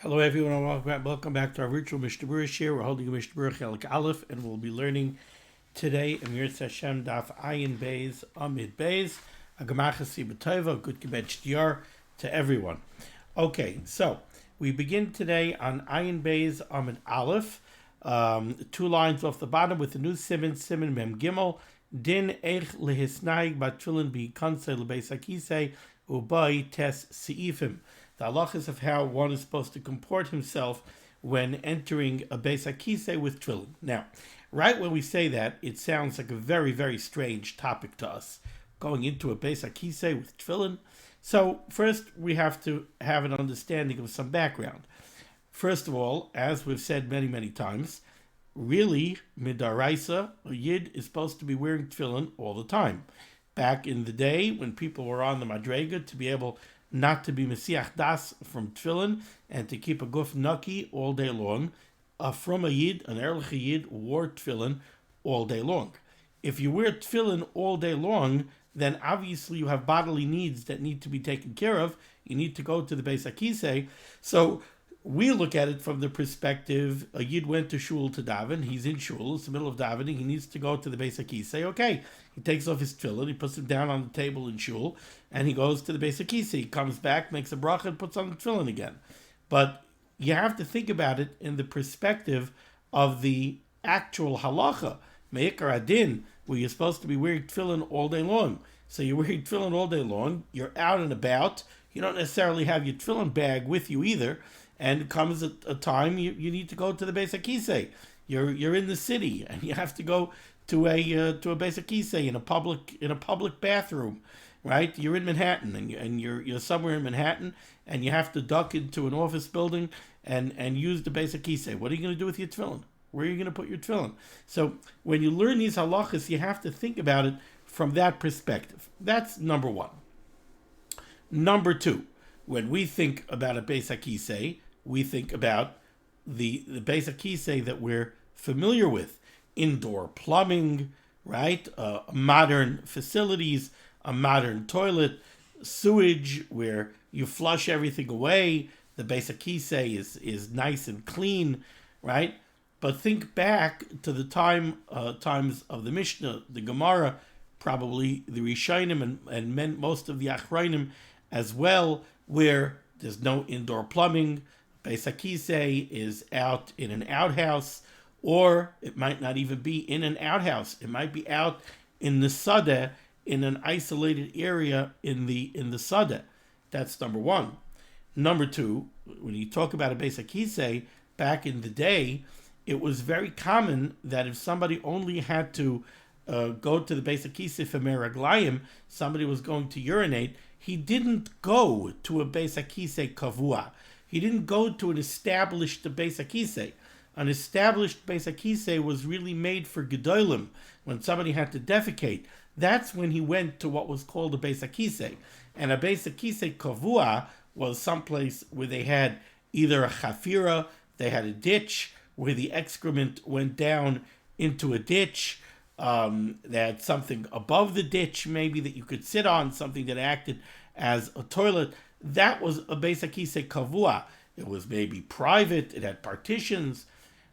Hello everyone and welcome back to our virtual Mishnah Berurah share. We're holding a Mishnah Berurah Chelik Aleph and we'll be learning today Emir Hashem Daf Ayin Beis Amid Beis Agamachasi B'Tova Good Kibet Yar to everyone. Okay, so we begin today on Ayin Beis Amid Aleph, 2 lines off the bottom with the new Siman Mem Gimel Din Eich Lehisnaig Batfilin Bi Kansei LeBeis Hakisei Ubai Tes Seifim. The halachas of how one is supposed to comport himself when entering a Beis HaKisei with tefillin. Now, right when we say that, it sounds like a very, very strange topic to us, going into a Beis HaKisei with tefillin. So first, we have to have an understanding of some background. First of all, as we've said many, many times, really, midaraisa, a yid is supposed to be wearing tefillin all the time. Back in the day, when people were on the madrega, to be able not to be Mesiach Das from tefillin and to keep a guf naki all day long, from a yid, an erlich yid, wore tefillin all day long. If you wear tefillin all day long, then obviously you have bodily needs that need to be taken care of. You need to go to the Beis HaKisei. So we look at it from the perspective, a yid went to shul to daven, he's in shul, it's the middle of davening, he needs to go to the Beis HaKisei. Okay, he takes off his tefillin, he puts it down on the table in shul, and he goes to the Beis HaKisei. He comes back, makes a bracha, and puts on the tefillin again. But you have to think about it in the perspective of the actual halacha, me'ikar adin, where you're supposed to be wearing tefillin all day long. So you're wearing tefillin all day long, you're out and about, you don't necessarily have your tefillin bag with you either, and it comes at a time you need to go to the Beis HaKisei. You're in the city and you have to go to a Beis HaKisei in a public bathroom, right? You're in Manhattan and you're somewhere in Manhattan and you have to duck into an office building and use the Beis HaKisei. What are you going to do with your tefillin? Where are you going to put your tefillin? So when you learn these halachas, you have to think about it from that perspective. That's number one. Number two, when we think about a Beis HaKisei, we think about the Beis HaKisei that we're familiar with. Indoor plumbing, right? Modern facilities, a modern toilet, sewage where you flush everything away. The Beis HaKisei is nice and clean, right? But think back to the times of the Mishnah, the Gemara, probably the Rishonim and most of the Achrayim as well, where there's no indoor plumbing. Beis HaKisei is out in an outhouse, or it might not even be in an outhouse. It might be out in the sadeh, in an isolated area in the sadeh. That's number one. Number two, when you talk about a Beis HaKisei, back in the day, it was very common that if somebody only had to go to the Beis HaKisei for meraglayim, somebody was going to urinate, he didn't go to a Beis HaKisei kavua. He didn't go to an established Beis HaKisei. An established Beis HaKisei was really made for gedolim. When somebody had to defecate, that's when he went to what was called a Beis HaKisei. And a Beis HaKisei kavua was someplace where they had either a chafira, they had a ditch where the excrement went down into a ditch. They had something above the ditch maybe that you could sit on, something that acted as a toilet. That was a Beis HaKisei kavua. It was maybe private, it had partitions,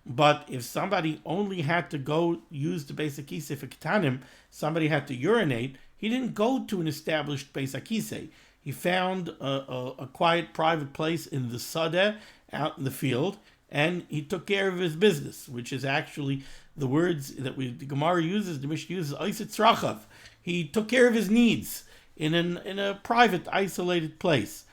but if somebody only had to go use the Beis HaKisei for ketanim, somebody had to urinate, he didn't go to an established Beis HaKisei. He found a quiet private place in the sadeh, out in the field, and he took care of his business, which is actually the words that the Gemara uses, the Mishnah uses, Oisei tzrachav. He took care of his needs in a private, isolated place.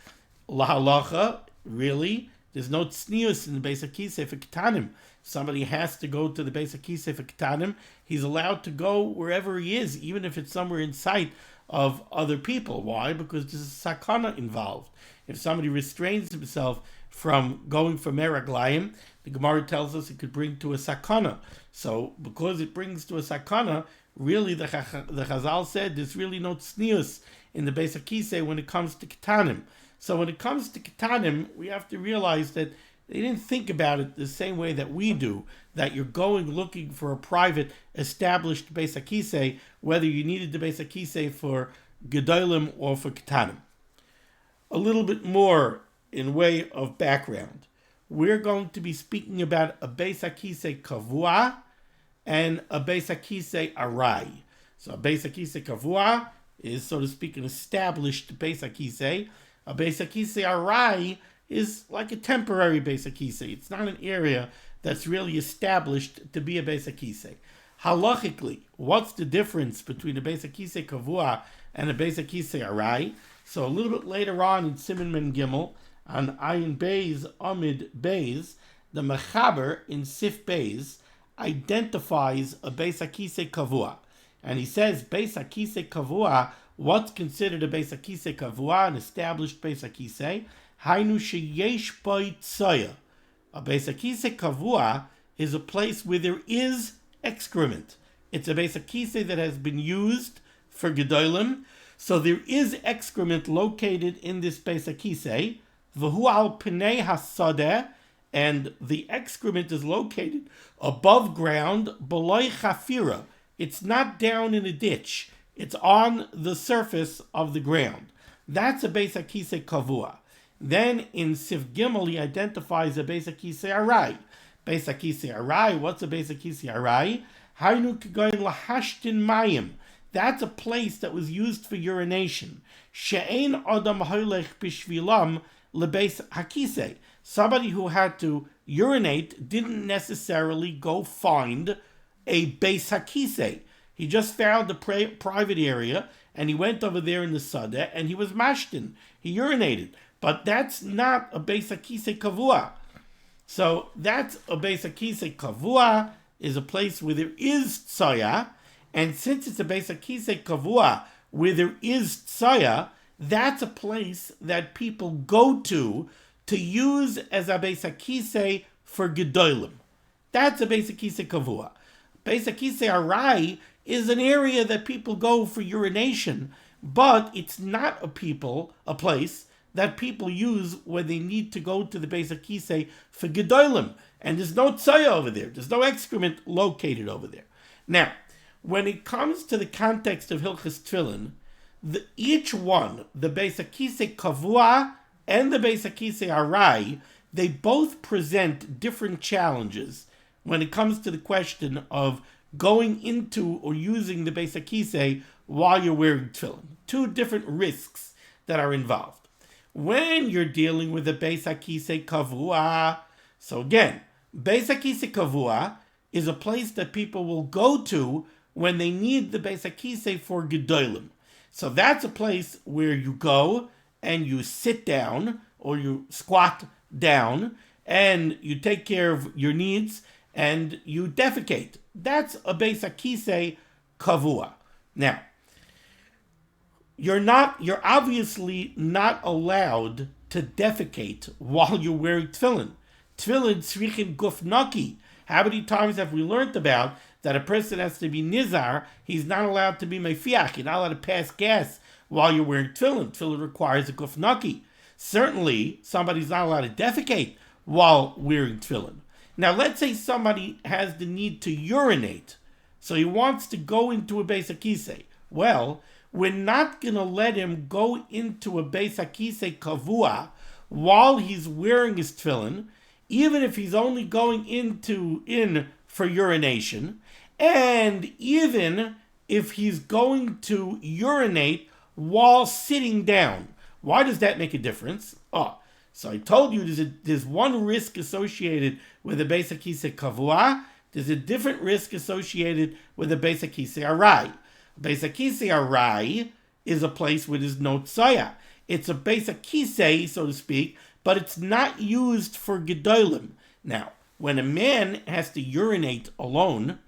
Lahalacha, really, there's no tznius in the Beis HaKisei for ketanim. Somebody has to go to the Beis HaKisei for ketanim. He's allowed to go wherever he is, even if it's somewhere in sight of other people. Why? Because there's a sakana involved. If somebody restrains himself from going for meraglayim, the Gemara tells us it could bring to a sakana. So because it brings to a sakana, really the Chazal said there's really no tznius in the Beis HaKisei when it comes to ketanim. So when it comes to ketanim, we have to realize that they didn't think about it the same way that we do, that you're going looking for a private, established Beis HaKisei, whether you needed the Beis HaKisei for gedolim or for ketanim. A little bit more in way of background. we're going to be speaking about a Beis HaKisei Kavua and a Beis HaKisei Arai. So a Beis HaKisei Kavua is, so to speak, an established Beis HaKisei. A Beis HaKisei Arai is like a temporary Beis HaKisei. It's not an area that's really established to be a Beis HaKisei. Halachically, what's the difference between a Beis HaKisei Kavua and a Beis HaKisei Arai? So a little bit later on in Siman Men Gimel, on Ayin Beis Amid Beis, the Mechaber in Sif Beis identifies a Beis HaKisei Kavua. And he says, Beis HaKisei Kavua, what's considered a Beis HaKisei Kavua, an established Beis HaKisei? Hainu sheyesh boi tzoya. A Beis HaKisei Kavua is a place where there is excrement. It's a Beis HaKisei that has been used for Gedolim, so there is excrement located in this Beis HaKisei. V'hu al pnei hasadeh, and the excrement is located above ground, beloi chafira. It's not down in a ditch. It's on the surface of the ground. That's a Beis HaKisei Kavua. Then in Sif Gimel, he identifies a Beis HaKisei Arai. Beis HaKisei Arai, what's a Beis HaKisei Arai? Hainu k'goyin lahashtin mayim. That's a place that was used for urination. She'ein adam hoilech bishvilam lebeis HaKisei. Somebody who had to urinate didn't necessarily go find a Beis HaKisei. He just found a private area, and he went over there in the Sadeh, and he was mashtin. He urinated. But that's not a Beis HaKisei Kavua. So that's a Beis HaKisei Kavua, is a place where there is tzoya, and since it's a Beis HaKisei Kavua where there is tzoya, that's a place that people go to use as a Beis HaKisei for Gedolim. That's a Beis HaKisei Kavua. Beis HaKisei Arai is an area that people go for urination, but it's not a place that people use when they need to go to the Beis HaKisei for Gedolim. And there's no tzoya over there. There's no excrement located over there. Now, when it comes to the context of Hilchos Tefillin, each one, the Beis HaKisei Kavua and the Beis HaKisei Arai, they both present different challenges when it comes to the question of going into or using the Beis HaKisei while you're wearing tefillin. Two different risks that are involved. When you're dealing with the Beis HaKisei Kavua, so again, Beis HaKisei Kavua is a place that people will go to when they need the Beis HaKisei for Gedolim. So that's a place where you go and you sit down or you squat down and you take care of your needs and you defecate. That's a Beis HaKisei Kavua. Now, you're obviously not allowed to defecate while you're wearing tefillin. Tefillin tzrichin guf naki. How many times have we learned about that a person has to be nizar? He's not allowed to be mefiach. You're not allowed to pass gas while you're wearing tefillin. Tefillin requires a guf naki. Certainly, somebody's not allowed to defecate while wearing tefillin. Now, let's say somebody has the need to urinate, so he wants to go into a Beis HaKisei. Well, we're not going to let him go into a Beis HaKisei Kavua while he's wearing his tefillin, even if he's only going in for urination, and even if he's going to urinate while sitting down. Why does that make a difference? So I told you there's one risk associated with the Beis HaKisei Kavua. There's a different risk associated with the Beis HaKisei Arai. Beis HaKisei Arai is a place where there's no tzoya. It's a Beis HaKisei, so to speak, but it's not used for Gedolim. Now, when a man has to urinate alone,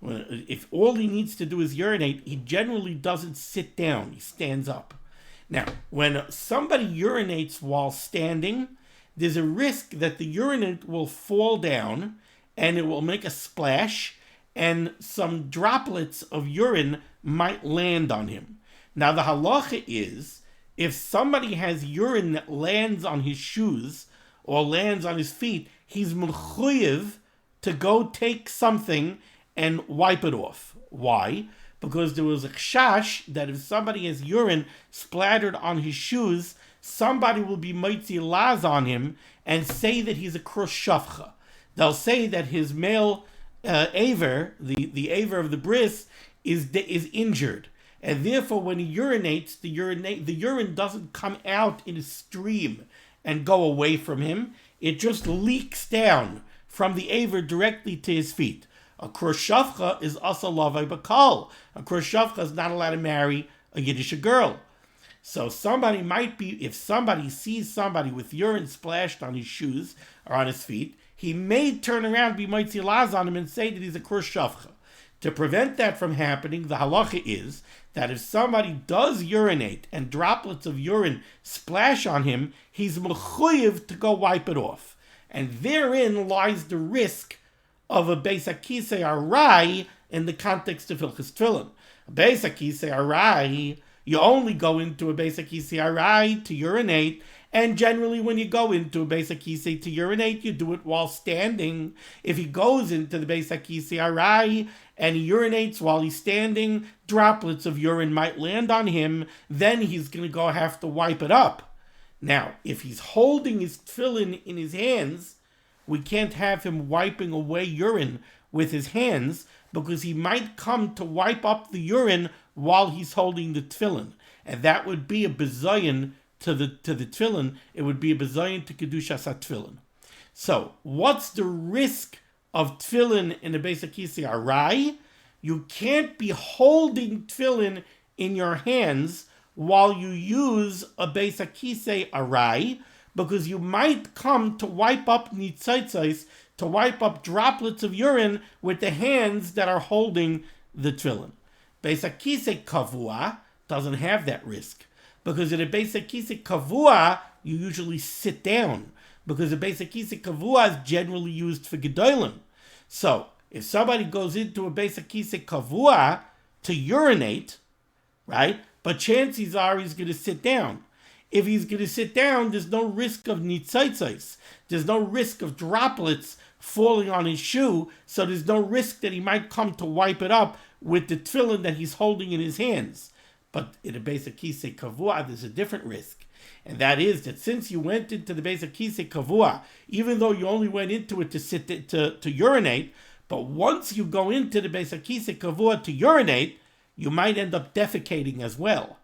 if all he needs to do is urinate, he generally doesn't sit down. He stands up. Now, when somebody urinates while standing, there's a risk that the urinate will fall down and it will make a splash and some droplets of urine might land on him. Now, the halacha is, if somebody has urine that lands on his shoes or lands on his feet, he's mechuyev to go take something and wipe it off. Why? Because there was a chash that if somebody has urine splattered on his shoes, somebody will be mitzi laz on him and say that he's a krus shavcha. They'll say that his male aver, the aver of the bris, is injured, and therefore when he urinates, the urine doesn't come out in a stream and go away from him. It just leaks down from the aver directly to his feet. A krus shavcha is also lavai bakal. A krus shavcha is not allowed to marry a Yiddish girl. So somebody might be, if somebody sees somebody with urine splashed on his shoes or on his feet, he may turn around, be mitzi laz on him, and say that he's a krus shavcha. To prevent that from happening, the halacha is that if somebody does urinate and droplets of urine splash on him, he's mechuyev to go wipe it off. And therein lies the risk of a beis hakisei arai in the context of Hilchos Tefillin. A beis hakisei arai, you only go into a beis hakisei arai to urinate, and generally when you go into a beis hakisei to urinate, you do it while standing. If he goes into the beis hakisei arai and he urinates while he's standing, droplets of urine might land on him, then he's going to have to wipe it up. Now, if he's holding his tefillin in his hands, we can't have him wiping away urine with his hands, because he might come to wipe up the urine while he's holding the tefillin. And that would be a bezayin to the tefillin. It would be a bezayin to kedushas tefillin. So, what's the risk of tefillin in a beis hakisei arai? You can't be holding tefillin in your hands while you use a beis hakisei arai, because you might come to wipe up nitzitzos, to wipe up droplets of urine with the hands that are holding the tefillin. Beis hakisei kavua doesn't have that risk, because in a beis hakisei kavua you usually sit down, because a beis hakisei kavua is generally used for gedolim. So if somebody goes into a beis hakisei kavua to urinate, right, but chances are he's going to sit down. If he's going to sit down, there's no risk of nitzitzos. There's no risk of droplets falling on his shoe, so there's no risk that he might come to wipe it up with the tefillin that he's holding in his hands. But in a beis hakisei kavua, there's a different risk. And that is that since you went into the beis hakisei kavua, even though you only went into it to sit to urinate, but once you go into the beis hakisei kavua to urinate, you might end up defecating as well.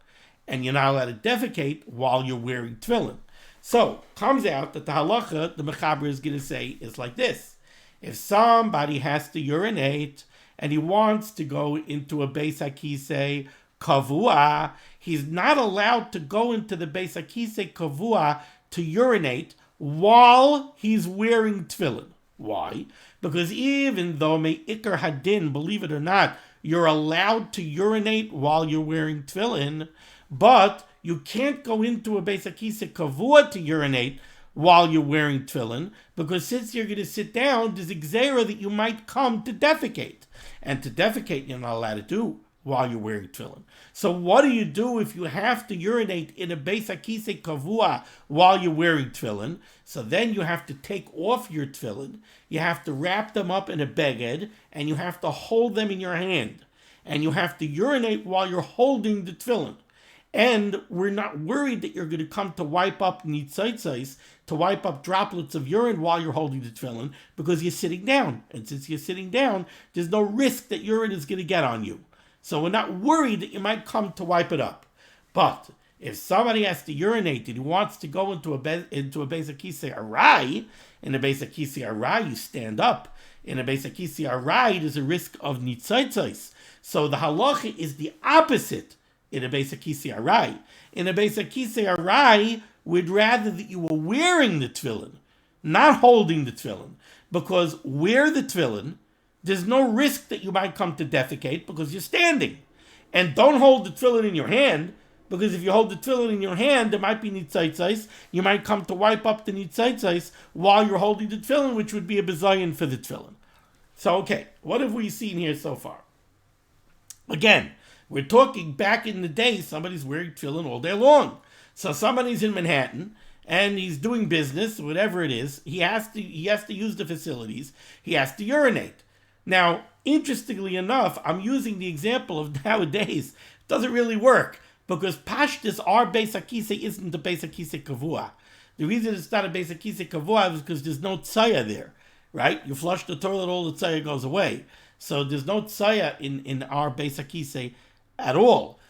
And you're not allowed to defecate while you're wearing tefillin. So, comes out that the halacha, the mechaber is going to say, is like this. If somebody has to urinate and he wants to go into a beis hakisei kavua, he's not allowed to go into the beis hakisei kavua to urinate while he's wearing tefillin. Why? Because even though me'ikar hadin, believe it or not, you're allowed to urinate while you're wearing tefillin, but you can't go into a beis hakisei kavua to urinate while you're wearing tefillin, because since you're going to sit down, there's a gzeira that you might come to defecate. And to defecate, you're not allowed to do while you're wearing tefillin. So what do you do if you have to urinate in a beis hakisei kavua while you're wearing tefillin? So then you have to take off your tefillin, you have to wrap them up in a beged, and you have to hold them in your hand. And you have to urinate while you're holding the tefillin. And we're not worried that you're going to come to wipe up nitzitzos, to wipe up droplets of urine while you're holding the tefillin, because you're sitting down. And since you're sitting down, there's no risk that urine is going to get on you. So we're not worried that you might come to wipe it up. But if somebody has to urinate and he wants to go into a beis hakisei arai, in a beis hakisei arai you stand up. In a beis hakisei arai there's a risk of nitzitzos. So the halacha is the opposite. In a beis hakisei arai. In a beis hakisei arai, we'd rather that you were wearing the tefillin, not holding the tefillin. Because wear the tefillin, there's no risk that you might come to defecate because you're standing. And don't hold the tefillin in your hand, because if you hold the tefillin in your hand, there might be nitzitzos. You might come to wipe up the nitzitzos while you're holding the tefillin, which would be a bezayin for the tefillin. So, okay, what have we seen here so far? Again, we're talking back in the day, somebody's wearing tefillin all day long. So somebody's in Manhattan, and he's doing business, whatever it is. He has to use the facilities. He has to urinate. Now, interestingly enough, I'm using the example of nowadays. It doesn't really work. because Pashtus, our Beis HaKisei, isn't the Beis HaKisei Kavua. The reason it's not a Beis HaKisei Kavua is because there's no tzaya there, right? You flush the toilet, all the tzaya goes away. So there's no tzaya in our Beis HaKisei at all.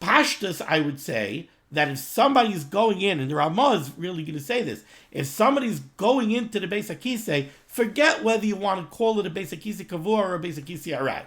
Pashtus, I would say, that if somebody's going in, and the Ramah is really going to say this, if somebody's going into the Beis HaKisei, forget whether you want to call it a Beis HaKisei Kavua or a Beis HaKisei Arai.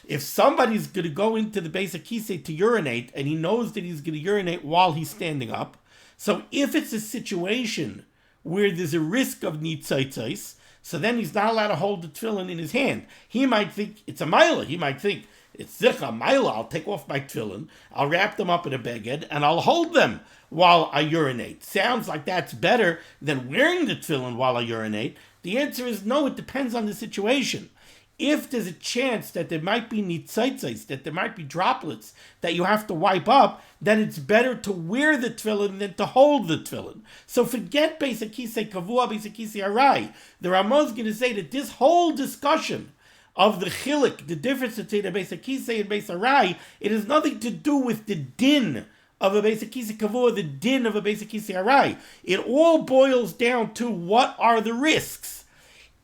If somebody's going to go into the Beis HaKisei to urinate, and he knows that he's going to urinate while he's standing up, so if it's a situation where there's a risk of nitzitzis, so then he's not allowed to hold the tefillin in his hand. He might think it's a mila. He might think, it's zicha, mila, I'll take off my tefillin, I'll wrap them up in a beged, and I'll hold them while I urinate. Sounds like that's better than wearing the tefillin while I urinate. The answer is no, it depends on the situation. If there's a chance that there might be nitzitzis, that there might be droplets that you have to wipe up, then it's better to wear the tefillin than to hold the tefillin. So forget Beis HaKisei Kavua, Beis HaKisei Arai. The Ramah is going to say that this whole discussion of the chilik, the difference between a Beis HaKisei and Beis Arai, it has nothing to do with the din of a Beis HaKisei Kavua, the din of a Beis HaKisei Arai. It all boils down to what are the risks.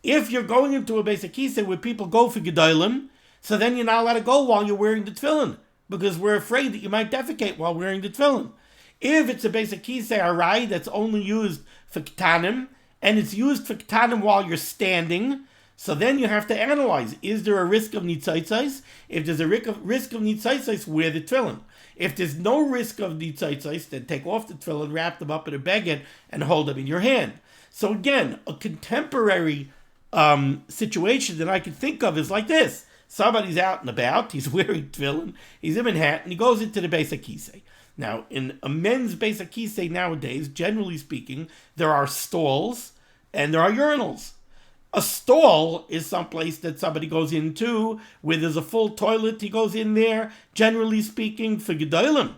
If you're going into a Beis HaKisei where people go for gedolim, so then you're not allowed to go while you're wearing the tefillin, because we're afraid that you might defecate while wearing the tefillin. If it's a Beis HaKisei Arai that's only used for ketanim, and it's used for ketanim while you're standing, so then you have to analyze, is there a risk of nitzitzis? If there's a risk of nitzitzis, wear the tefillin. If there's no risk of nitzitzis, then take off the tefillin, wrap them up in a beged, and hold them in your hand. So again, a contemporary situation that I can think of is like this. Somebody's out and about, he's wearing tefillin, he's in Manhattan, and he goes into the Beis HaKisei. Now, in a men's Beis HaKisei nowadays, generally speaking, there are stalls and there are urinals. A stall is someplace that somebody goes into where there's a full toilet. He goes in there, generally speaking, for gedolim.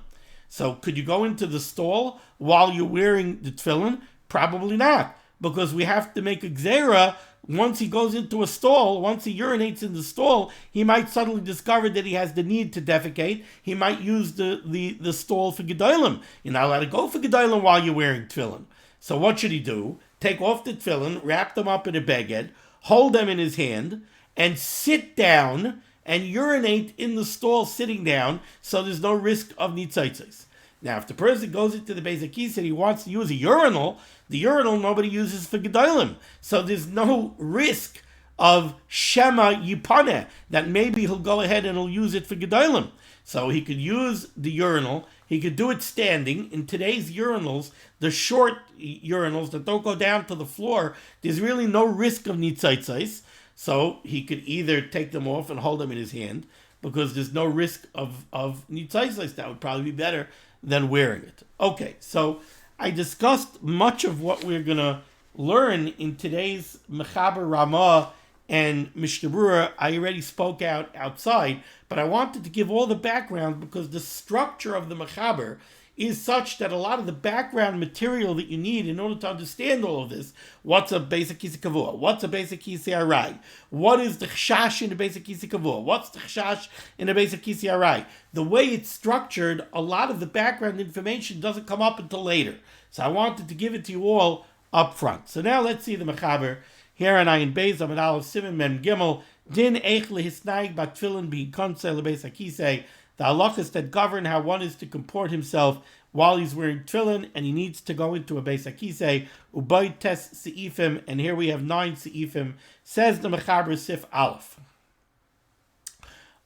So could you go into the stall while you're wearing the tefillin? Probably not, because we have to make a gzera. Once he goes into a stall, once he urinates in the stall, he might suddenly discover that he has the need to defecate. He might use the stall for gedolim. You're not allowed to go for gedolim while you're wearing tefillin. So what should he do? Take off the tefillin, wrap them up in a beged, hold them in his hand, and sit down and urinate in the stall sitting down, so there's no risk of nitzitzis. Now, if the person goes into the Beis HaKisei and he wants to use a urinal, the urinal nobody uses for gedolim, so there's no risk of shema yipaneh, that maybe he'll go ahead and he'll use it for gedolim. So he could use the urinal. He could do it standing. In today's urinals, the short urinals that don't go down to the floor, there's really no risk of nitzitzis. So he could either take them off and hold them in his hand, because there's no risk of nitzitzis. That would probably be better than wearing it. Okay, so I discussed much of what we're going to learn in today's Mechaber Ramah and Mishnah Berurah. I already spoke outside, but I wanted to give all the background because the structure of the Mechaber is such that a lot of the background material that you need in order to understand all of this, what's a Beis HaKisei Kavua, what's a Beis HaKisei Arai, what is the chashash in a Beis HaKisei Kavua, what's the chashash in a Beis HaKisei Arai. The way it's structured, a lot of the background information doesn't come up until later. So I wanted to give it to you all up front. So now let's see the Mechaber. Here on Ayin Beis, Amud Aleph, Siman Mem Gimel, Din Eich Lehisnaig Bat Tefillin B'Konsei LeBeis HaKisei. The halachas that govern how one is to comport himself while he's wearing tefillin, and he needs to go into a Beis HaKisei. Uboy tes seifim, and here we have 9 seifim. Says the Mechaber Sif Aleph.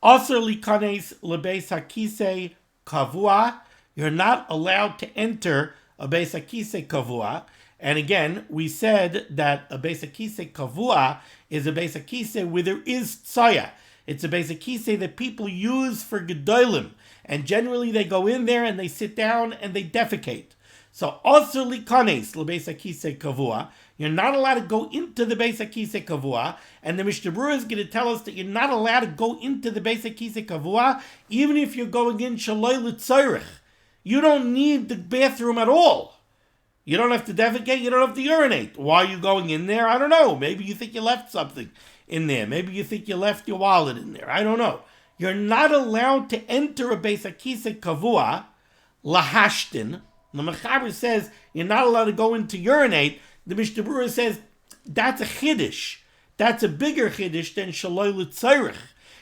Aser likanes leBeis HaKisei Kavua. You're not allowed to enter a Beis HaKisei Kavua. And again, we said that a Beis HaKisei Kavua is a Beis HaKisei where there is tzaya. It's a Beis HaKisei that people use for gedolim. And generally they go in there and they sit down and they defecate. So, Aser likanes leBeis HaKisei Kavua. You're not allowed to go into the Beis HaKisei Kavua. And the Mishnah Berurah is going to tell us that you're not allowed to go into the Beis HaKisei Kavua even if you're going in shaloi l'tzorich. You don't need the bathroom at all. You don't have to defecate, you don't have to urinate. Why are you going in there? I don't know. Maybe you think you left something in there. Maybe you think you left your wallet in there. I don't know. you're not allowed to enter a Beis HaKisei Kavua, lahashtin. The Mechaber says you're not allowed to go in to urinate. The Mishnah Berurah says that's a chiddush. That's a bigger chiddush than shaloi l'tzorech.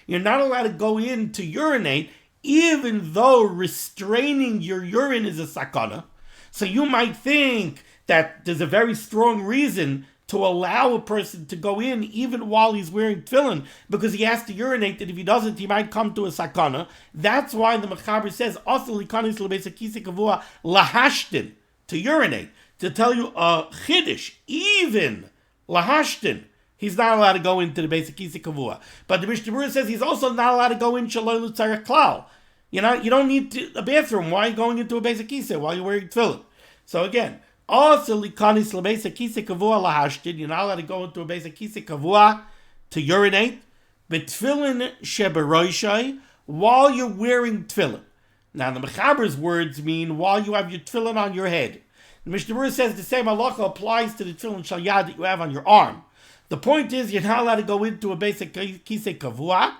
You're not allowed to go in to urinate, even though restraining your urine is a sakana. So you might think that there's a very strong reason to allow a person to go in even while he's wearing tefillin, because he has to urinate, that if he doesn't, he might come to a sakana. That's why the Mechaber says, also likanis lebeis hakisei kavua lahashtin, to urinate, to tell you a chiddush, even lahashtin, he's not allowed to go into the Beis HaKisei Kavua. But the Mishnah Berurah says he's also not allowed to go in shaloi l'tzarech klal. You don't need a bathroom. Why are you going into a Beis HaKisei while you're wearing tefillin? So again, also likanis lebeis hakisei kavua lahashtin, you're not allowed to go into a Beis HaKisei Kavua to urinate, b'tefillin sheberoshai, while you're wearing tefillin. Now the Mechaber's words mean while you have your tefillin on your head. The Mishnah Berurah says the same halacha applies to the tefillin shal yad that you have on your arm. The point is, you're not allowed to go into a Beis HaKisei Kavua,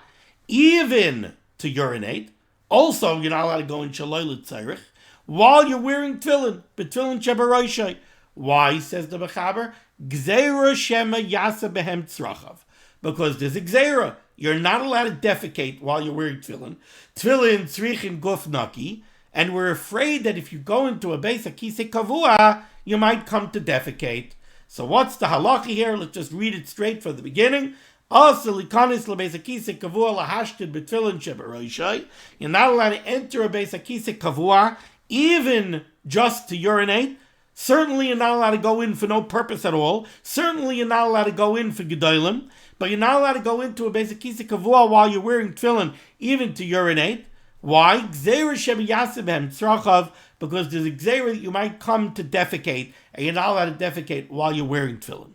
even to urinate. Also, you're not allowed to go in shaloi l'tzorech while you're wearing tefillin, b'tefillin sheberoshai. Why, says the Mechaber? Gzeira shema yasa behem tzrachav. Because there's a gzeira. You're not allowed to defecate while you're wearing tefillin. Tefillin tzrichin guf naki. And we're afraid that if you go into a Beis HaKisei Kavua, you might come to defecate. So what's the halacha here? Let's just read it straight from the beginning. Also, likanis lebeis hakisei kavua lahashtin b'tefillin sheberoshai. You're not allowed to enter a Beis HaKisei Kavua, even just to urinate. Certainly, you're not allowed to go in for no purpose at all. Certainly, you're not allowed to go in for gedolim. But you're not allowed to go into a Beis HaKisei Kavua while you're wearing tefillin, even to urinate. Why? Gzeira shemi yaseh behem tzrachav. Because there's a gzeira that you might come to defecate, and you're not allowed to defecate while you're wearing tefillin.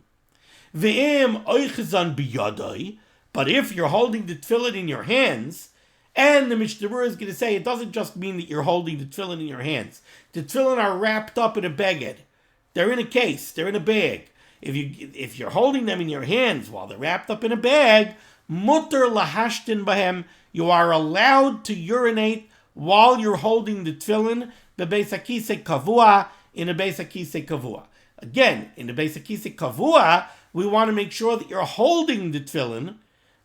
Ve'im oichezan biyadai, but if you're holding the tefillin in your hands, and the Mishnah Berurah is going to say it doesn't just mean that you're holding the tefillin in your hands. The tefillin are wrapped up in a beged. They're in a case. They're in a bag. If you're holding them in your hands while they're wrapped up in a bag, mutter lahashtin bahem, you are allowed to urinate while you're holding the tefillin, bebeis hakisei kavua, in a Beis HaKisei Kavua. Again, in the Beis HaKisei Kavua, we want to make sure that you're holding the tefillin,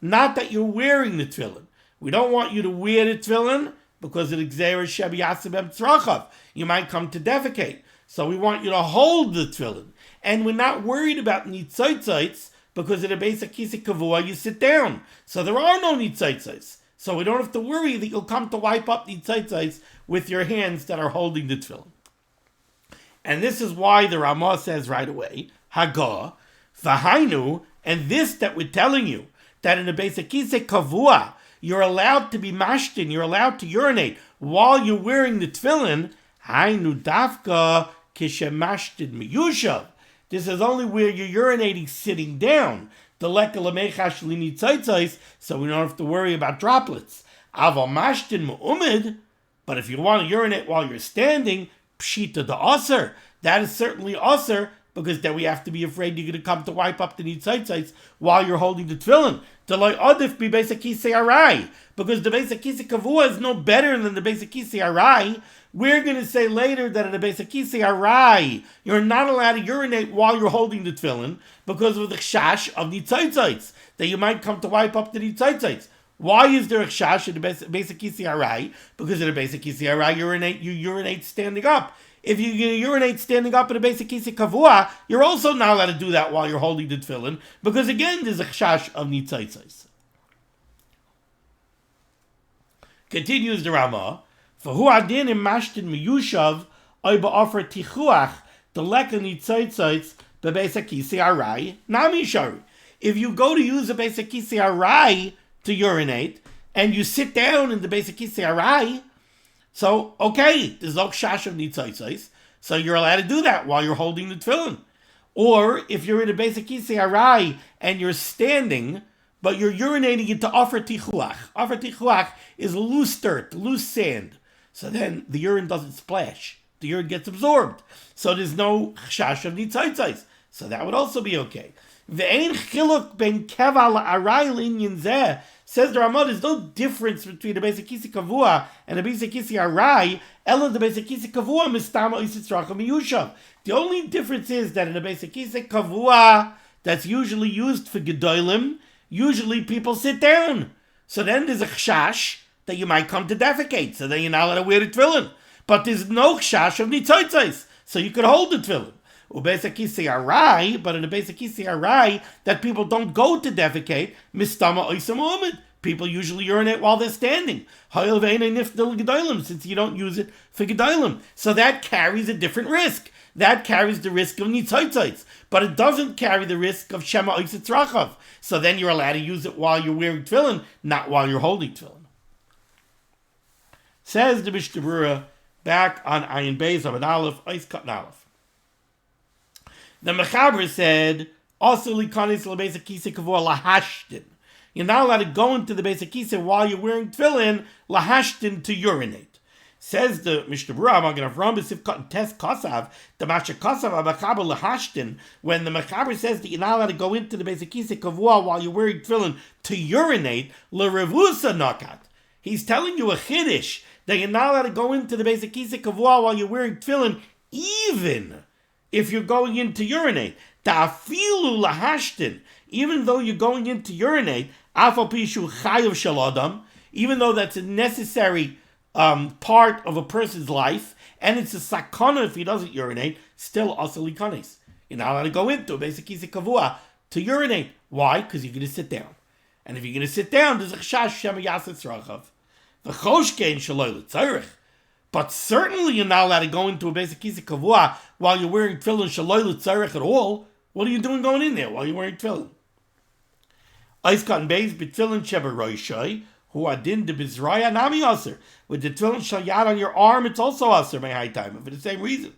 not that you're wearing the tefillin. We don't want you to wear the tefillin because of the gzeira shebi yaseh behem tzrachav. You might come to defecate. So we want you to hold the tefillin. And we're not worried about nitzaitzais because in the Beis HaKisei Kavua you sit down. So there are no nitzaitzais. So we don't have to worry that you'll come to wipe up nitzaitzais with your hands that are holding the tefillin. And this is why the Ramah says right away, Hagah, V'hainu, and this that we're telling you, that in the Beis HaKisei Kavua, you're allowed to be mashtin, you're allowed to urinate while you're wearing the tefillin, Hainu dafka kishemashtin miyushav. This is only where you're urinating sitting down. The leka lemechash linitzaitzais, so we don't have to worry about droplets. Aval mashtin mu'umid, but if you want to urinate while you're standing, pshita da aser, that is certainly aser, because then we have to be afraid you're going to come to wipe up the nitzaitzais while you're holding the tefillin. Delay adif be Beis HaKisei Arai, because the Beis HaKisei Kavua is no better than the Beis HaKisei Arai. We're going to say later that in the Beis HaKisei Arai, you're not allowed to urinate while you're holding the tefillin because of the chash of nitzaitzais, that you might come to wipe up the nitzaitzais. Why is there a chash in the Beis HaKisei Arai? Because in the Beis HaKisei Arai, you urinate standing up. If you urinate standing up in the Beis HaKisei Kavua, you're also not allowed to do that while you're holding the tefillin, because again, there's a chash of nitzaitzais. Continues the Ramah, for who adin im mashtin miyushav oy ba'ofer tichuach the leka nitzaitzais bebeis HaKisei Arai nami shari. If you go to use the Beis HaKisei Arai to urinate and you sit down in the Beis HaKisei Arai, so okay, there's no chash of nitzaitzais, so you're allowed to do that while you're holding the tefillin. Or if you're in a Beis HaKisei Arai and you're standing, but you're urinating into afer tichuach. Afer tichuach is loose dirt, loose sand. So then the urine doesn't splash. The urine gets absorbed. So there's no chash of nitzaitzais. So that would also be okay. Ve'ein chiluk ben keva la'arai linyan zeh. Says the Ramah, there's no difference between the basic kisi kavua and the basic kisi arai. Ella the basic kisi kavua mistama isitzracha miyushav. The only difference is that in the basic kisi kavua that's usually used for gedolim, usually people sit down. So then there's a chashash that you might come to defecate. So then you're not allowed to wear the tefillin. But there's no chashash of nitzotzos, so you could hold the tefillin. Basic kisi arai, but in the basic kisi arai that people don't go to defecate, mistama oisam umid. People usually urinate while they're standing. Since you don't use it for gedolim. So that carries a different risk. That carries the risk of nitzotzos, but it doesn't carry the risk of shema oisitzrachav. So then you're allowed to use it while you're wearing tefillin, not while you're holding tefillin. Says the Mishnah Berurah back on Ayin Beis Amud Aleph, Ois Katan Aleph. The Mechaber said, also likanis lebasic kisa kavua lahashtin. You're not allowed to go into the basic kisa while you're wearing tefillin, lahashtin, to urinate. Says the Mishnah Berurah, I'm going to run besif katan test kasav, the masha kasav abachaber lahashtin. When the Mechaber says that you're not allowed to go into the basic kisa kavua while you're wearing tefillin to urinate, lerevusa nakat. He's telling you a chiddush that you're not allowed to go into the basic kisa kavua while you're wearing tefillin, even if you're going in to urinate. Ta'afilu lahashtin, even though you're going in to urinate, afal pishu chayav shel adam, even though that's a necessary part of a person's life, and it's a sakana if he doesn't urinate, still asali kanes. You're not allowed to go into a basic kisa kavua to urinate. Why? Because you're going to sit down. And if you're going to sit down, there's a chashash shema yasitz rachav. V'choshkein shaloy l'tzarech. But certainly you're not allowed to go into a basic kisa kavua while you're wearing tefillin shaloy l'tzarech at all. What are you doing going in there while you're wearing tefillin? Ois Katan Beis b'tefillin sheba roishai hu adin de bizraya nami aser. With the tefillin shayad on your arm, it's also aser my high time for the same reason.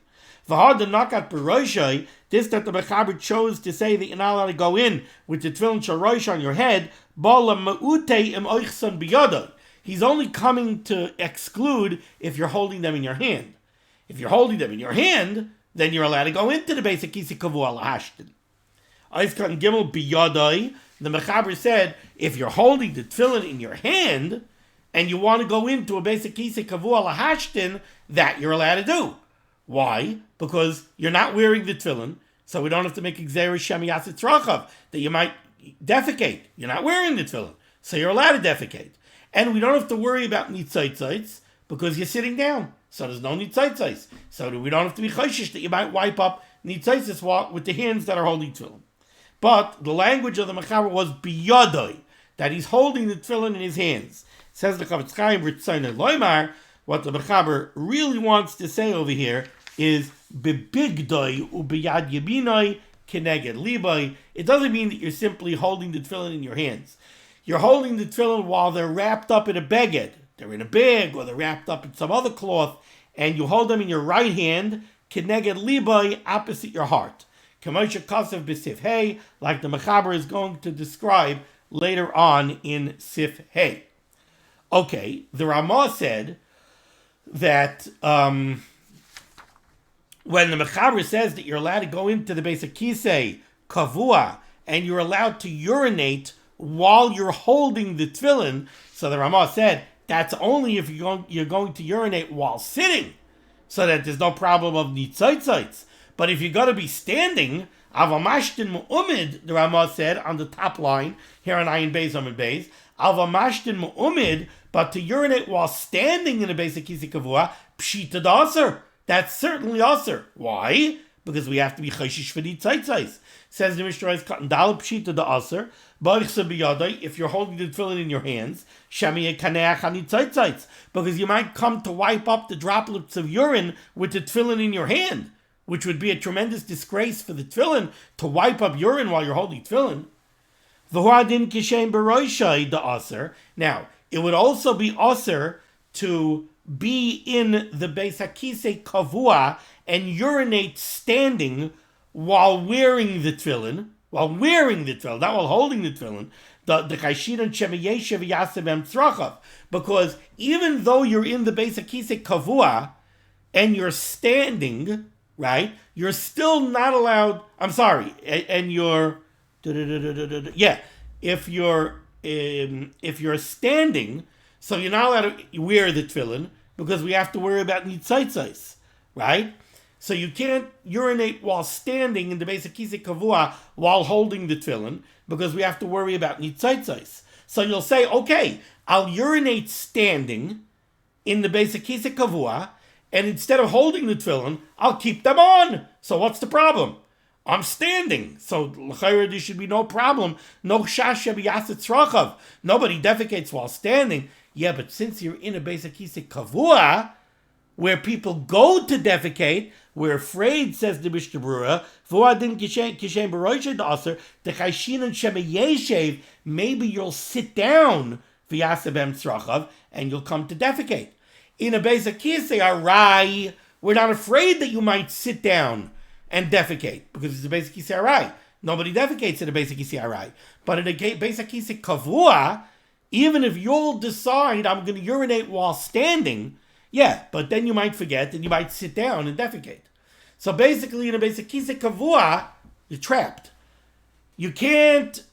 V'had the nakat b'roishai, this that the Mechaber chose to say that you're not allowed to go in with the tefillin sharoish on your head. Bala ma'ute im oichsan biyadai. He's only coming to exclude if you're holding them in your hand. If you're holding them in your hand, then you're allowed to go into the basic kisi kavua lahashtin. Ois Katan Gimel biyadai. The Mechaber said, if you're holding the tefillin in your hand and you want to go into a basic kisi kavua lahashtin, that you're allowed to do. Why? Because you're not wearing the tefillin, so we don't have to make gzeira shemi yasitz rachav that you might defecate. You're not wearing the tefillin, so you're allowed to defecate. And we don't have to worry about nitzotzos because you're sitting down. So there's no nitzotzos. So we don't have to be chayshish that you might wipe up nitzotzos with the hands that are holding tefillin. But the language of the Mechaber was biyadoi, that he's holding the tefillin in his hands. Says the Chavetz Chaim Ritzonei Loimar, what the Mechaber really wants to say over here is bebigdoi ubiyad yabinoi keneged liboi. It doesn't mean that you're simply holding the tefillin in your hands. You're holding the tefillin while they're wrapped up in a beged. They're in a bag or they're wrapped up in some other cloth, and you hold them in your right hand, keneged liboi, opposite your heart. Kamosha kasev b'sif hey, like the Mechaber is going to describe later on in Sif Hey. Okay, the Ramah said that when the Mechaber says that you're allowed to go into the basic kisei kavua and you're allowed to urinate while you're holding the tefillin, so the Ramah said that's only if you're going to urinate while sitting, so that there's no problem of nitzotzos. But if you're going to be standing, avamashtin mu'umid, the Ramah said on the top line here on Ayin Beis Amud Beis, avamashtin mu'umid, but to urinate while standing in a basic kisi kavua, pshita d'aser. That's certainly aser. Why? Because we have to be chayshish for nitzotzos. Says the Mishnah Berurah, Katan Dal pshita d'aser. If you're holding the tefillin in your hands, because you might come to wipe up the droplets of urine with the tefillin in your hand, which would be a tremendous disgrace for the tefillin to wipe up urine while you're holding tefillin. Now, it would also be aser to be in the Beis HaKisei Kavua and urinate standing while wearing the tefillin, not while holding the tefillin, because even though you're in the Beis HaKisei Kavua and you're standing, right, you're still not allowed, if you're if you're standing, so you're not allowed to wear the tefillin because we have to worry about nitzitzis, right? So you can't urinate while standing in the basic kisei kavua while holding the tefillin because we have to worry about nitzitzis. So you'll say, okay, I'll urinate standing in the basic kisei kavua, and instead of holding the tefillin, I'll keep them on. So what's the problem? I'm standing. So l'chayra, there should be no problem. No shasha b'yaset tzrachav. Nobody defecates while standing. Yeah, but since you're in a basic kisei kavua, where people go to defecate, we're afraid, says the Mishnah Berurah, maybe you'll sit down and you'll come to defecate. In a basic kisei arai, we're not afraid that you might sit down and defecate because it's a basic kisei arai. Nobody defecates in a basic kisei arai. But in a basic kisei kavua, even if you'll decide I'm going to urinate while standing, yeah, but then you might forget and you might sit down and defecate. So basically, in a basic kisei kavua, you're trapped. You can't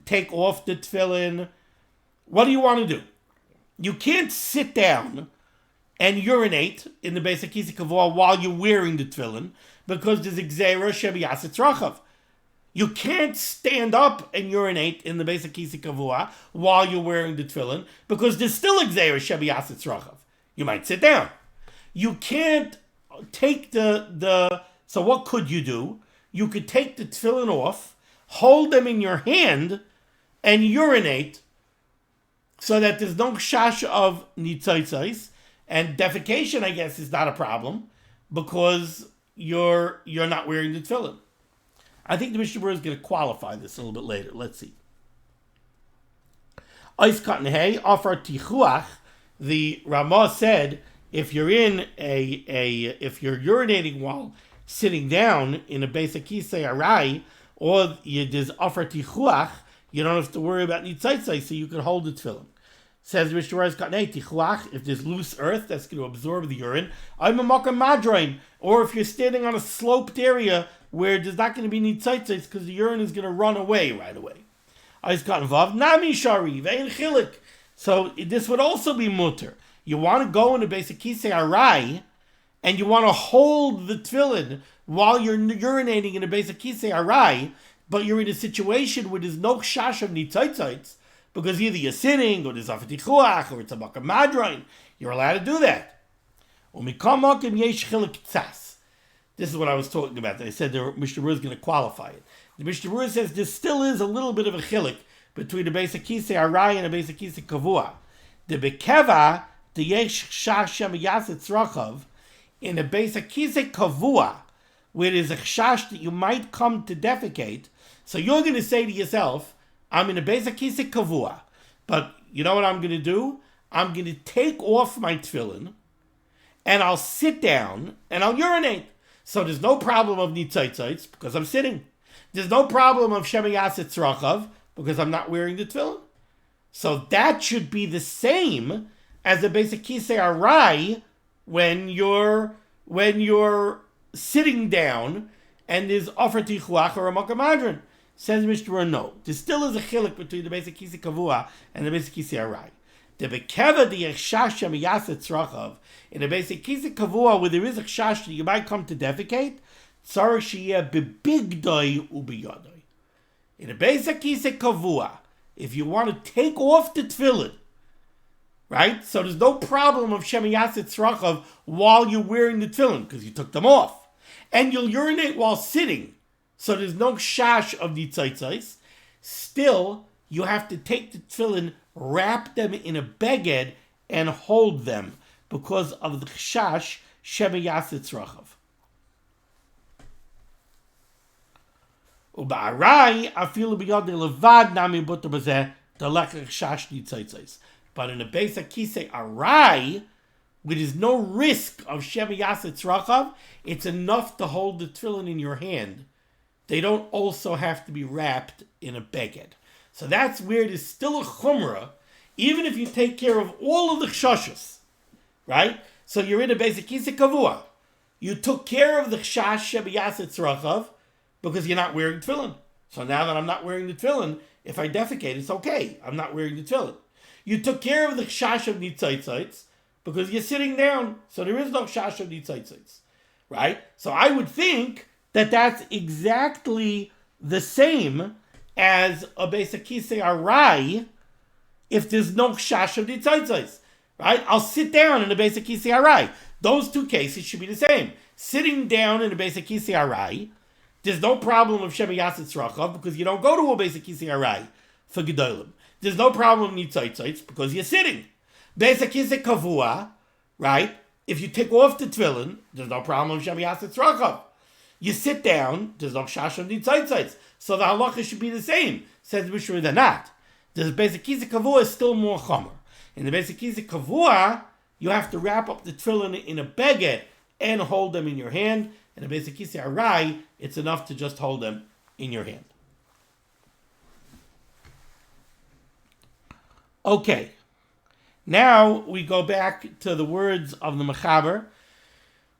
take off the tefillin. What do you want to do? You can't sit down and urinate in the basic kisei kavua while you're wearing the tefillin because there's gzeira shebiyaset tzrachav. You can't stand up and urinate in the basic kisei kavua while you're wearing the tefillin because there's still a gzeira shebiyaset tzrachav. You might sit down. You can't take so what could you do? You could take the tefillin off, hold them in your hand, and urinate so that there's no shash of nitzitzis, and defecation, I guess, is not a problem because you're not wearing the tefillin. I think the Mishnah Berurah is going to qualify this a little bit later. Let's see. Ois katan hey, offer tichuach. The Ramah said if you're if you're urinating while sitting down in a basic kisei arai, or there's offer tichuach, you don't have to worry about nitzitzai, so you can hold the tefillin. Says Mishnah Berurah, tichuach, if there's loose earth that's going to absorb the urine, I'm a makam madrain, or if you're standing on a sloped area where there's not going to be nitzitzai because the urine is going to run away right away. I've gotten involved. Nami shari vein chilik. So this would also be mutter. You want to go in a basic kisei arai, and you want to hold the tefillin while you're urinating in a basic kisei arai, but you're in a situation where there's no shash of nitzitzis, because either you're sitting, or there's afetichuach, or it's a makam madrain. You're allowed to do that. This is what I was talking about. I said the Mishnah Berurah is going to qualify it. The Mishnah Berurah says there still is a little bit of a chilik between a basic kisei arai and a basic kisei kavua. The bekeva, the yesh shash yaset tzrachav, in a basic kisei kavua, where there's a chash that you might come to defecate. So you're going to say to yourself, I'm in a basic kisei kavua, but you know what I'm going to do? I'm going to take off my tefillin, and I'll sit down, and I'll urinate. So there's no problem of nitzitzis, because I'm sitting. There's no problem of shemiyaset tzrachav, because I'm not wearing the tefillin. So that should be the same as a basic kisei arai when you're sitting down and there's offer tichuach or a makam madrain. Says Mishnah Berurah, no. There still is a chilik between the basic kisei kavua and the basic kisei arai. The bekeva the chash shemiyaset tzrachav, in a basic kisei kavua where there is a chash that you might come to defecate, tzarich sheyeh bebigdoi ubiyadoi. In a basic kisei kavua, if you want to take off the tefillin, right? So there's no problem of shemiyaset tzrachav while you're wearing the tefillin because you took them off, and you'll urinate while sitting. So there's no shash of nitzitzis. Still, you have to take the tefillin, wrap them in a beged, and hold them because of the shash shemiyaset tzrachav. Uba'arai afilu b'yodei levad nami butter b'zeh delekach shash nitzitzis. But in a basic kisei arai, where there's no risk of shemiyaset tzrachav, it's enough to hold the tefillin in your hand. They don't also have to be wrapped in a beged. So that's where there's still a chumrah, even if you take care of all of the chshashas, right? So you're in a basic kisei kavua. You took care of the chash shemiyaset tzrachav because you're not wearing tefillin. So now that I'm not wearing the tefillin, if I defecate, it's okay. I'm not wearing the tefillin. You took care of the chash of nitzitzitz because you're sitting down, so there is no chash of nitzitzitz, right? So I would think that that's exactly the same as a basic kisei arai if there's no chash of nitzitzitz, right? I'll sit down in a basic kisei arai. Those two cases should be the same. Sitting down in a basic kisei arai, there's no problem of Shemi Yasetz Rachav because you don't go to a basic kisei arai for Gedolim. There's no problem with nitzitzitz because you're sitting. Basic kisei kavua, right? If you take off the tefillin, there's no problem with Shemi Yasetz Rachav. You sit down, there's no shash of nitzitzitz. So the halacha should be the same. Says the Mishnah Berurah not. The basic kisei kavua is still more chomer. In the basic kisei kavua, you have to wrap up the tefillin in a beged and hold them in your hand. In the basic kisei arai, it's enough to just hold them in your hand. Okay. Now we go back to the words of the Mechaber.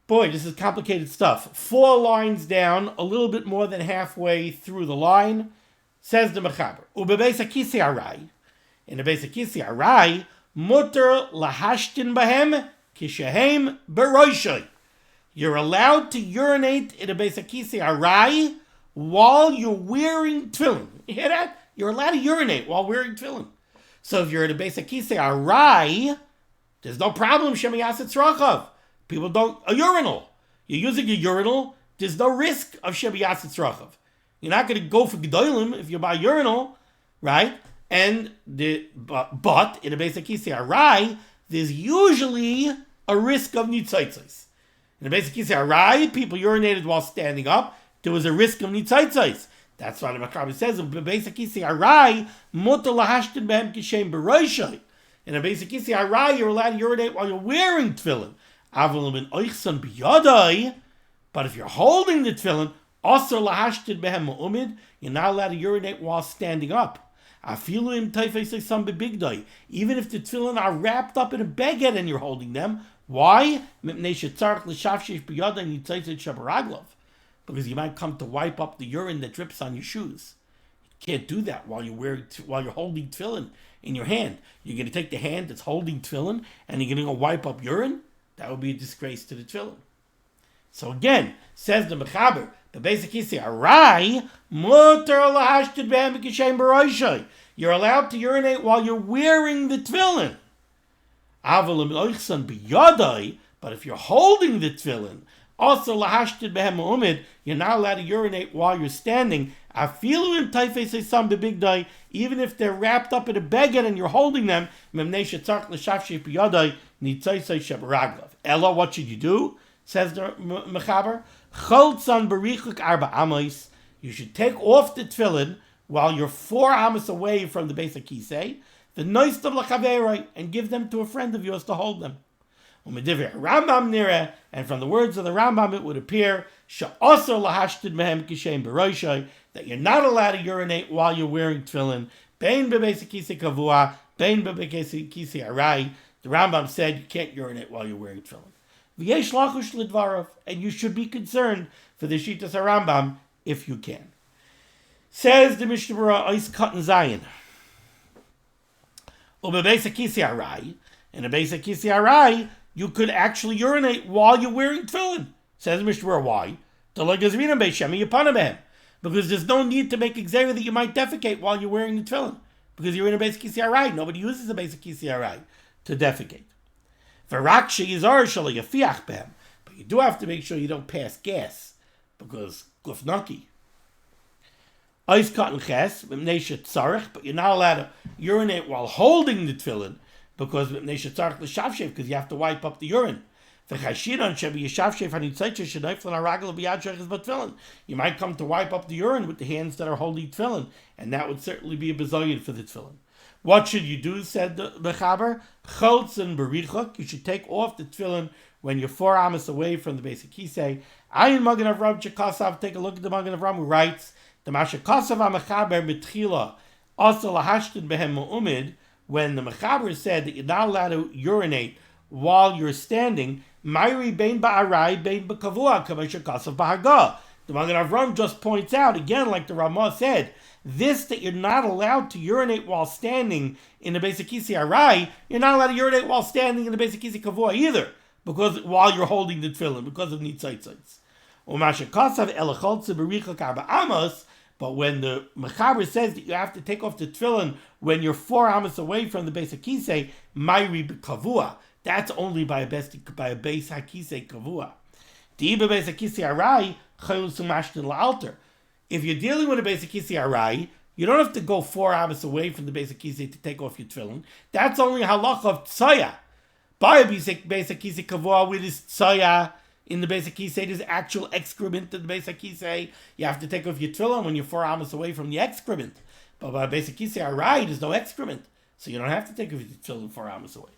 Boy, this is complicated stuff. 4 lines down, a little bit more than halfway through the line, says the Mechaber. Ubebesa kisei arai. In the basic kisei arai, mutter lahashtin bahem kishehem beroishoi. You're allowed to urinate in a basic kisei arai while you're wearing tefillin. You hear that? You're allowed to urinate while wearing tefillin. So if you're in a basic kisei arai, there's no problem. Shemi Yasetz Rachav. People don't a urinal. You're using a urinal. There's no risk of Shemi Yasetz Rachav. You're not going to go for gedolim if you buy a urinal, right? And but in a basic kisei arai, there's usually a risk of nitzitzis. In the basic kisei arai, people urinated while standing up. There was a risk of nitzitzis. That's why the Mechaber says in the basic kisei arai, mutar lahashtin behem kishem beroishai. In a basic kisei arai, you're allowed to urinate while you're wearing tefillin. Aval min oichsan biyadai. But if you're holding the tefillin, also lahashtin behem mu'umid, you're not allowed to urinate while standing up. Even if the tefillin are wrapped up in a beged and you're holding them. Why? Because you might come to wipe up the urine that drips on your shoes. You can't do that while you're holding tefillin in your hand. You're going to take the hand that's holding tefillin and you're going to go wipe up urine? That would be a disgrace to the tefillin. So again, says the Mechaber, the basic kisei arai, mutar lahashtin behem kishem beroishai. You're allowed to urinate while you're wearing the tefillin. Aval min oichsan biyadai, but if you're holding the tefillin, also lahashtin behem umid, you're not allowed to urinate while you're standing. Afilu im taifei seisam bebigdai, even if they're wrapped up in a beged and you're holding them. Memnei shetzarch l'shafshei biyadai nitzaisei shebaraglav. Ella, what should you do? Says the Mechaber. Choltzan berichuk arba amos. You should take off the tefillin while you're 4 amos away from the basic kisei. The noistam lachaveroi, and give them to a friend of yours to hold them. Rambam nira, and from the words of the Rambam it would appear she'asor lahashtin mehem kishem beroishai, that you're not allowed to urinate while you're wearing tefillin. Bein bebasic kisei kavua, bein bebasic kisei arai. The Rambam said you can't urinate while you're wearing tefillin. V'yesh lachush lidvarav, and you should be concerned for the Shitas HaRambam if you can. Says the Mishnah Berurah Ois Katan Zayin. Ubebasic kisei arai, in a basic kisei arai, you could actually urinate while you're wearing tefillin. Says the Mishnah Berurah, why? Because there's no need to make examine that you might defecate while you're wearing the tefillin. Because you're in a basic kisei arai. Nobody uses a basic kisei arai to defecate. But you do have to make sure you don't pass gas, because gufnaki. Ice cotton ches, but you're not allowed to urinate while holding the tefillin, because you have to wipe up the urine. You might come to wipe up the urine with the hands that are holding tefillin, and that would certainly be a bezoyed for the tefillin. What should you do, said the Mechaber? Choltz and berichuk. You should take off the tefillin when you're 4 amos away from the basic kisei. Ayin Magen Avram Chekasav. Take a look at the Magen Avram who writes, the Mashakasav HaMechaber Mitchila also lahashtin behem mu'umid. When the Mechaber said that you're not allowed to urinate while you're standing, Mayri bein ba'arai bein b'kavua kamashakasav b'haga. The Magen Avram just points out, again, like the Ramah said, this that you're not allowed to urinate while standing in the Beis HaKisei Arai, you're not allowed to urinate while standing in the Beis HaKisei Kavua either, because while you're holding the tefillin, because of nitzaitzais. But when the Mechaber says that you have to take off the tefillin when you're 4 amos away from the Beis HaKisei, Mayri Kavua, that's only by a Beis HaKisei Kavua. Diba Beis HaKisei Arai, if you're dealing with a Beis HaKisei Arai, you don't have to go 4 amos away from the Beis HaKisei to take off your tefillin. That's only halacha of tzaya. By a Beis HaKisei Kavua with his tzaya, in the Beis HaKisei, there's actual excrement in the Beis HaKisei. You have to take off your tefillin when you're 4 amos away from the excrement. But by Beis HaKisei Arai, there's no excrement, so you don't have to take off your tefillin 4 amos away.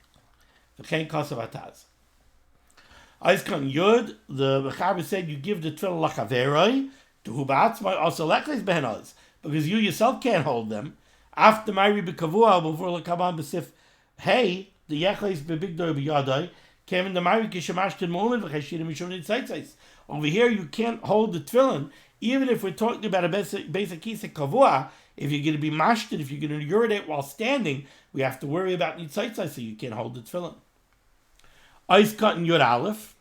V'chein kosav ataz. Aizkan Yud, the Mechaber said you give the tefillin lachaveroi to hubatzmai also lekles behenaz, because you yourself can't hold them. After Mayri bekavua before lekaban besif hey the yechles bebigdoi biyadai came in the Mayri kishamashtin moment v'cheshirim mishum nitzaitzais. Over here you can't hold the tefillin even if we're talking about a Beis HaKisei Kavua. If you're going to be mashtin, if you're going to urinate while standing, we have to worry about nitzaitzais, so you can't hold the tefillin. Ice cut in Yud Aleph.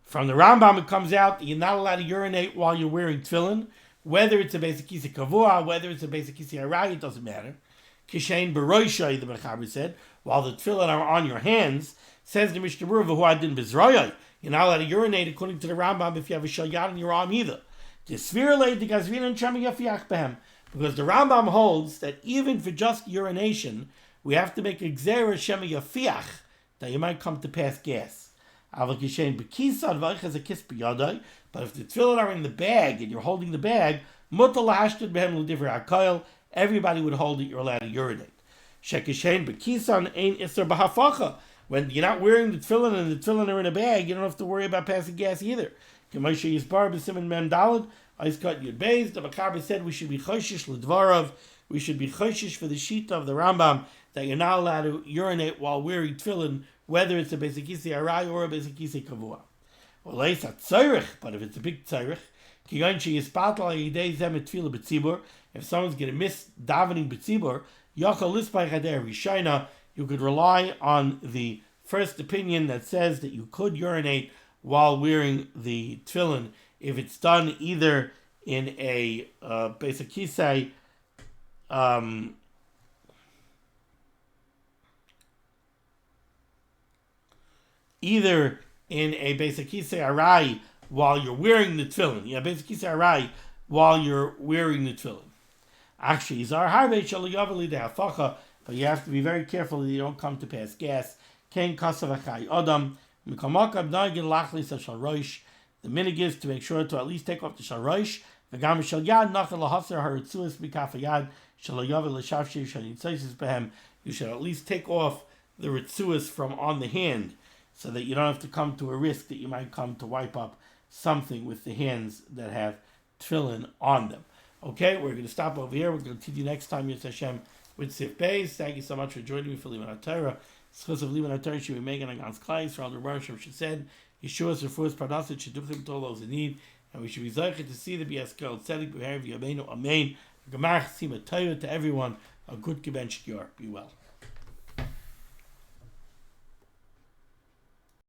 From the Rambam, it comes out that you're not allowed to urinate while you're wearing tefillin, whether it's a Beis HaKisei Kavua, whether it's a Beis HaKisei Arai, it doesn't matter. Kishain Beroishai, the Mechaber said, while the tefillin are on your hands, says the Mishnah Berurah, who adin bezroyai, you're not allowed to urinate according to the Rambam if you have a shalyad in your arm either. Because the Rambam holds that even for just urination, we have to make a gzera shema yafiach, that you might come to pass gas. But if the tefillin are in the bag and you're holding the bag, everybody would hold it, you're allowed to urinate. When you're not wearing the tefillin and the tefillin are in a bag, you don't have to worry about passing gas either. The Mechaber said we should be choshish l'dvarav, we should be choshish for the shita of the Rambam, that you're not allowed to urinate while wearing tefillin, whether it's a Beis HaKisei Arai or a Beis HaKisei Kavua. But if it's a big tzarech, if someone's going to miss davening b'tzibur, you could rely on the first opinion that says that you could urinate while wearing the tefillin if it's done either in a Beis HaKisei either in a Beis HaKisei Arai while you're wearing the tefillin. Yeah, Beis HaKisei Arai while you're wearing the tefillin. Actually, but you have to be very careful that you don't come to pass gas. The minig is to make sure to at least take off the shalroish. You should at least take off the ritzuas from on the hand, so that you don't have to come to a risk that you might come to wipe up something with the hands that have tefillin on them. Okay, we're going to stop over here. We're going to continue next time, Yitz Hashem, with Sif Beis. Thank you so much for joining me for Limud HaTorah. Schus of Limud HaTorah should be making against Klais. For Elder Baruch she said, Yeshua's refuahs parnasit should do him to all those in need, and we should be zeicher to see the Biaskel Tzedek B'Her V'Yameinu Amen. A Gemar Chasima Torah to everyone. A good gebench year. Be well.